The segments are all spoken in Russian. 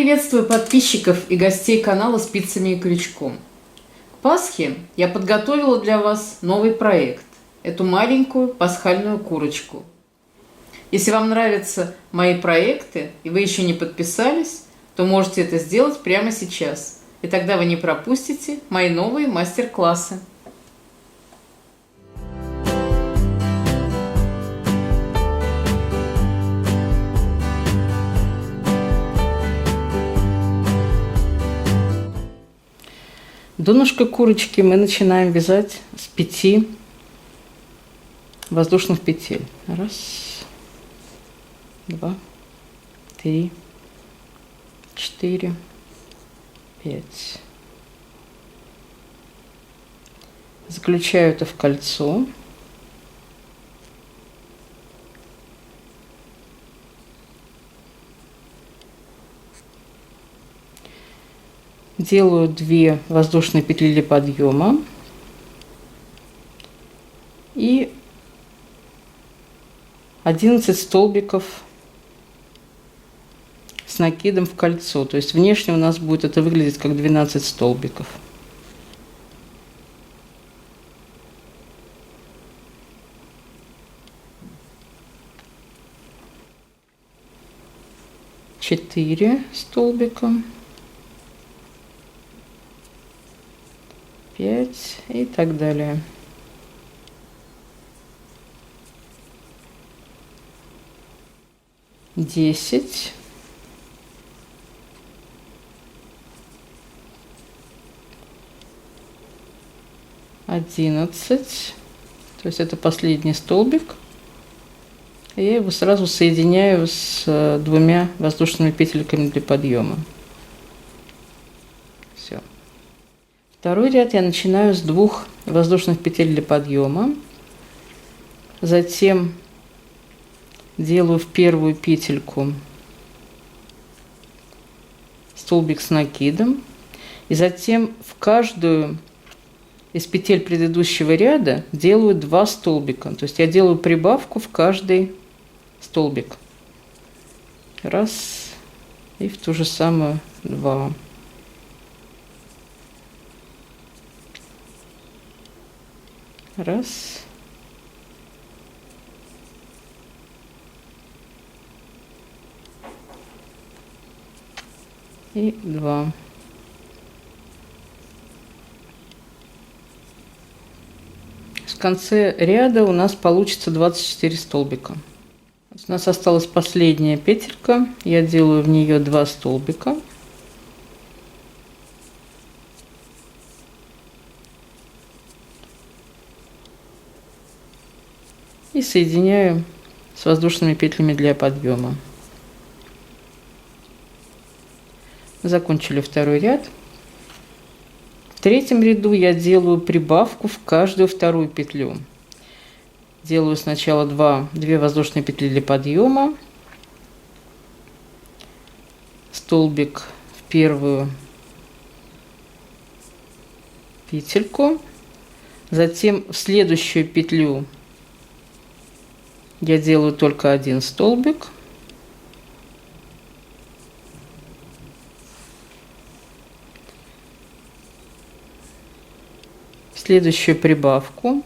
Приветствую подписчиков и гостей канала «Спицами и крючком». К Пасхе я подготовила для вас новый проект – эту маленькую пасхальную курочку. Если вам нравятся мои проекты и вы еще не подписались, то можете это сделать прямо сейчас. И тогда вы не пропустите мои новые мастер-классы. Донышко курочки мы начинаем вязать с 5 воздушных петель. 1, 2, 3, 4, 5. Заключаю это в кольцо. Делаю 2 воздушные петли для подъема и 11 столбиков с накидом в кольцо. То есть внешне у нас будет это выглядеть как 12 столбиков. Четыре столбика. 5 и так далее. Десять. 11. То есть это последний столбик. Я его сразу соединяю с 2 воздушными петельками для подъема. Все. Второй ряд я начинаю с 2 воздушных петель для подъема. Затем делаю в первую петельку столбик с накидом. И затем в каждую из петель предыдущего ряда делаю 2 столбика. То есть я делаю прибавку в каждый столбик. 1 и в ту же самую 2. Раз. И 2. В конце ряда у нас получится 24 столбика. У нас осталась последняя петелька. Я делаю в нее 2 столбика. И соединяю с воздушными петлями для подъема. Закончили второй ряд. В третьем ряду я делаю прибавку в каждую вторую петлю. Делаю сначала 2 воздушные петли для подъема, столбик в первую петельку, затем в следующую петлю я делаю только 1 столбик. В следующую прибавку.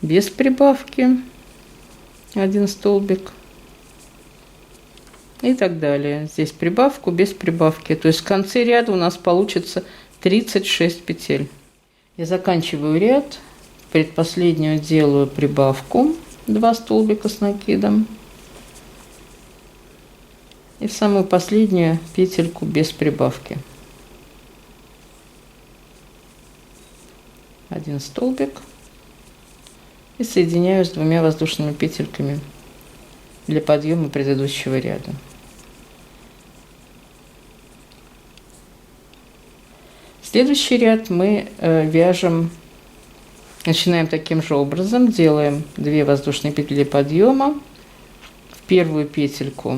Без прибавки 1 столбик. И так далее. Здесь прибавку, без прибавки. То есть в конце ряда у нас получится 36 петель. Я заканчиваю ряд. Предпоследнюю делаю прибавку. 2 столбика с накидом. И в самую последнюю петельку без прибавки. 1 столбик. И соединяю с 2 воздушными петельками для подъема предыдущего ряда. Следующий ряд мы вяжем, начинаем таким же образом, делаем 2 воздушные петли подъема, в первую петельку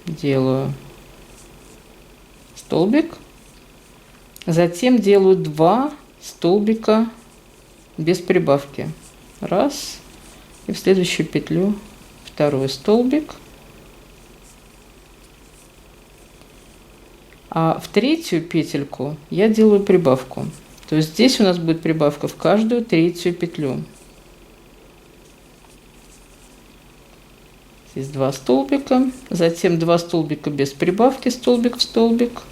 делаю столбик, затем делаю 2 столбика без прибавки, раз, и в следующую петлю второй столбик, а в третью петельку я делаю прибавку. То есть здесь у нас будет прибавка в каждую третью петлю. Здесь 2 столбика, затем 2 столбика без прибавки, столбик в столбик.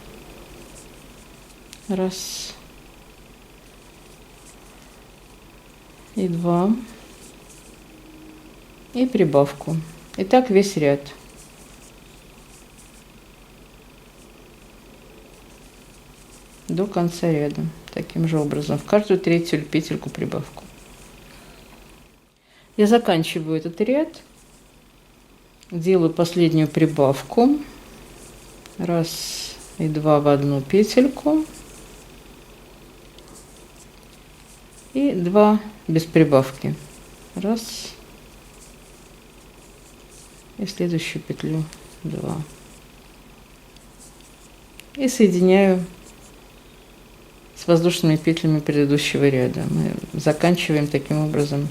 Раз. И 2. И прибавку. И так весь ряд. До конца ряда. Таким же образом. В каждую третью петельку прибавку. Я заканчиваю этот ряд. Делаю последнюю прибавку. Раз и 2 в одну петельку. И 2 без прибавки. Раз. И в следующую петлю 2. И соединяю с воздушными петлями предыдущего ряда. Мы заканчиваем таким образом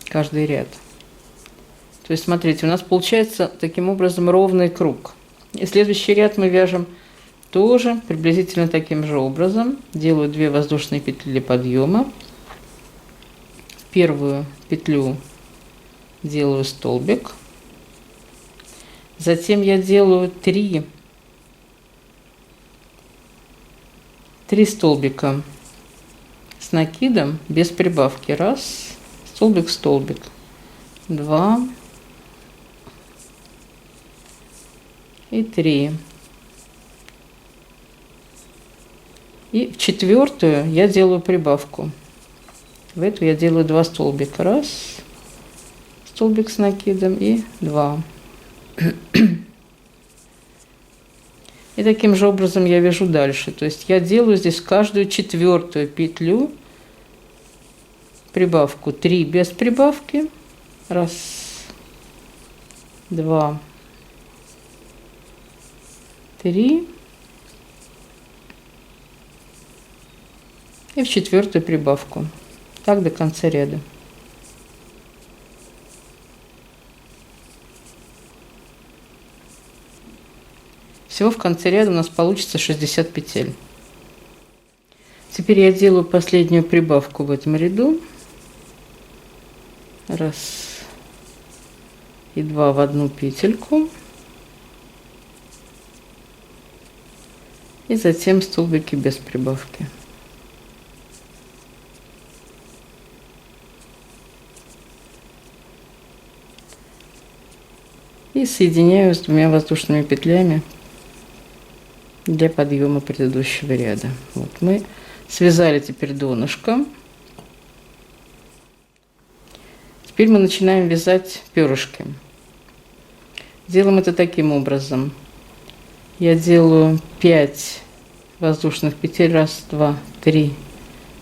каждый ряд. То есть, смотрите, у нас получается таким образом ровный круг. И следующий ряд мы вяжем тоже приблизительно таким же образом. Делаю 2 воздушные петли для подъема. В первую петлю делаю столбик. Затем я делаю 3 столбика с накидом без прибавки. Раз, столбик, столбик. 2 и 3. И в четвертую я делаю прибавку. В эту я делаю 2 столбика. Раз, столбик с накидом и 2. И таким же образом я вяжу дальше. То есть я делаю здесь каждую четвертую петлю прибавку. 3 без прибавки. Раз, 2, 3. И в четвертую прибавку. Так до конца ряда. Всего в конце ряда у нас получится 60 петель. Теперь я делаю последнюю прибавку в этом ряду. Раз и 2 в одну петельку. И затем столбики без прибавки. И соединяю с 2 воздушными петлями для подъема предыдущего ряда. Вот мы связали теперь донышко. Теперь мы начинаем вязать перышки. Делаем это таким образом. Я делаю 5 воздушных петель. Раз, 2, 3,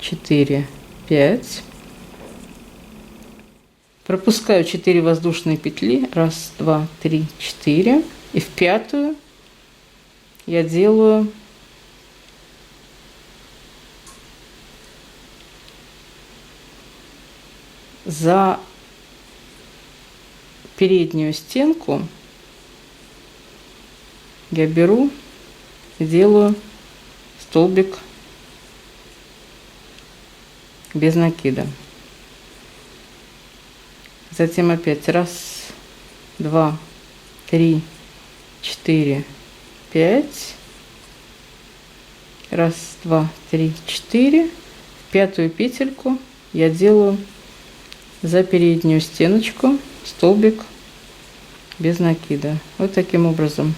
4, 5. Пропускаю 4 воздушные петли. Раз, 2, 3, 4. И в пятую я делаю за переднюю стенку, я беру и делаю столбик без накида. Затем опять раз, 2, 3, 4, 5. Раз, 2, 3, 4. В пятую петельку я делаю за переднюю стеночку столбик без накида. Вот таким образом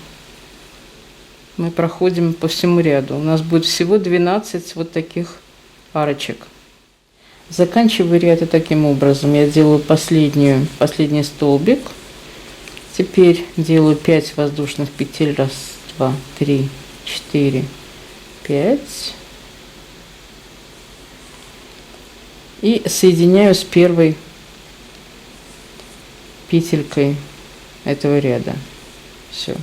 мы проходим по всему ряду. У нас будет всего 12 вот таких арочек. Заканчиваю ряд и таким образом. Я делаю последний столбик. Теперь делаю 5 воздушных петель. Раз, 2, 3, 4, 5. И соединяю с первой петелькой этого ряда. Все.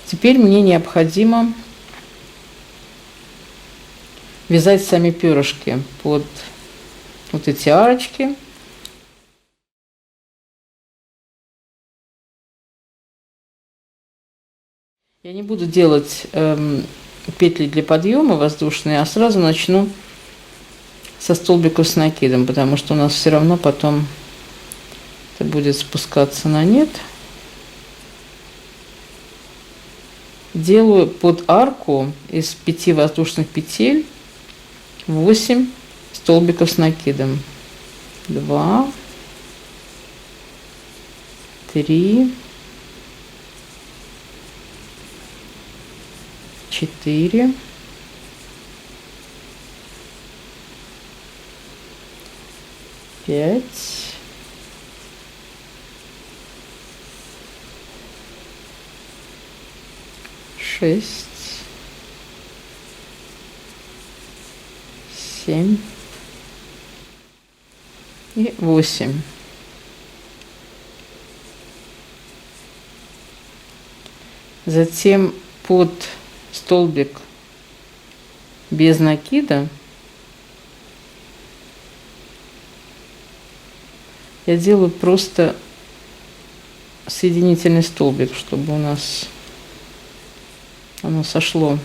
Теперь мне необходимо вязать сами перышки под вот эти арочки. Я не буду делать петли для подъема воздушные, а сразу начну со столбиков с накидом, потому что у нас все равно потом это будет спускаться на нет. Делаю под арку из 5 воздушных петель 8 столбиков с накидом. 2, 3, 4, 5, 6, 7 и 8. Затем под столбик без накида я делаю просто соединительный столбик, чтобы у нас оно сошло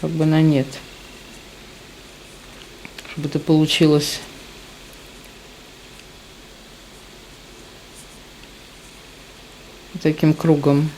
как бы на нет, чтобы это получилось таким кругом.